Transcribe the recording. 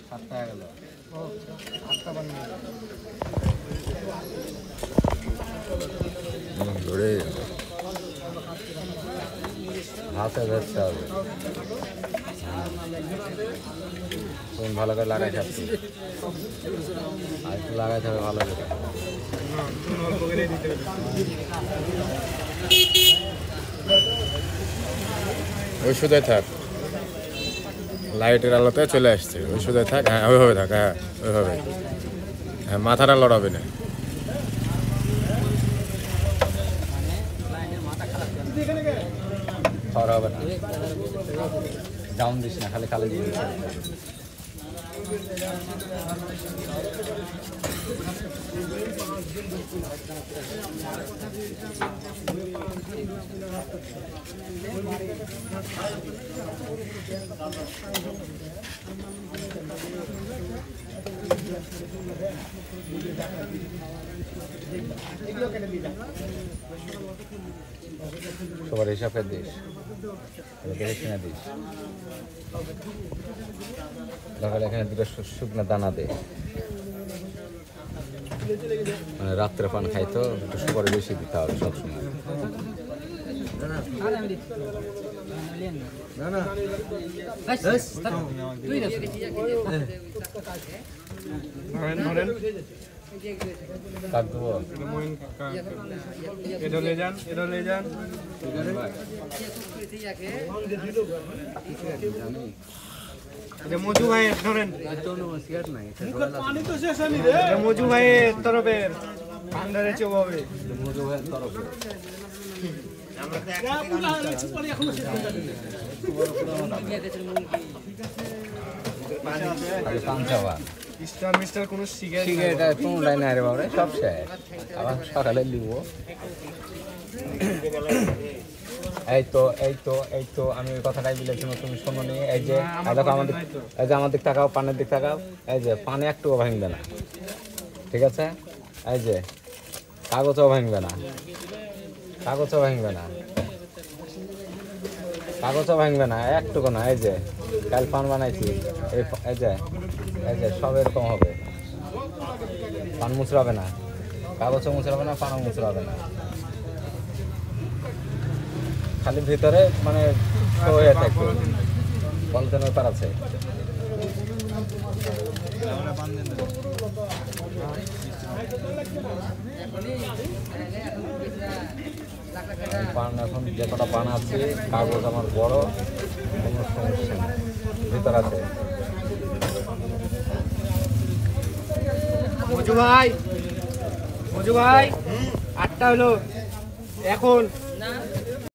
7টা গেল। ও 8টা বানিয়ে ধরে হাতে ধরতে হবে। ফোন ভালো করে লাগাই থাকছি, আর একটু লাগাইতে হবে ভালো করে। ওষুধে থাক, লাইটের আলোতে চলে আসছে। ওষুধে থাক, হ্যাঁ ওইভাবে থাক, হ্যাঁ ওইভাবে, হ্যাঁ মাথাটা লড়াবে না। খাওয়া হবে না, ডাউন দিস না, খালি খালি দিয়ে সবার হিসাবে দিস, দেখে না দিস। তাহলে এখানে দুটো শুকনো দানা দে, মানে রাত্রে পান খাই তো একটু সুপারি বেশি দিতে হবে সবসময়। কাক দেবো, এটা ले যান, এটা ले যান। এটা মজু ভাই ধরেন, পানি তো শেষ হয়নি রে। এটা মজু ভাইয়ের তরফের ভান্ডারে চোবাবে। মজু ভাইয়ের তরফে মিস্টার কোনো সিগারেট কোনটাই নাই রে বাবা, সব শেষ। আবার সকালে লিব। এই তো আমি ওই কথাটাই বলেছি, তুমি শোনো নি। এই যে দেখো আমাদের, এই যে আমার দিক তাকাও, পানের দিক তাকাও। এই যে পানে একটুও ভাঙবে না, ঠিক আছে? এই যে কাগজও ভাঙবে না, কাগজও ভাঙবে না, কাগজও ভাঙবে না, একটুকু না। এই যে কাল পান বানাইছি, এই যে সব এরকম হবে। পান মুচড়াবে না, কাগজও মুচড়াবে না, পানও মুচড়াবে না, খালি ভিতরে মানে হয়ে থাকবে। পলিথিনের ব্যাপার আছে। পান এখন যে কটা পান আছে, কাগজ আমার বড়, কোনো সমস্যা নেই, ভিতর আছে। মজু ভাই 8টা হলো এখন।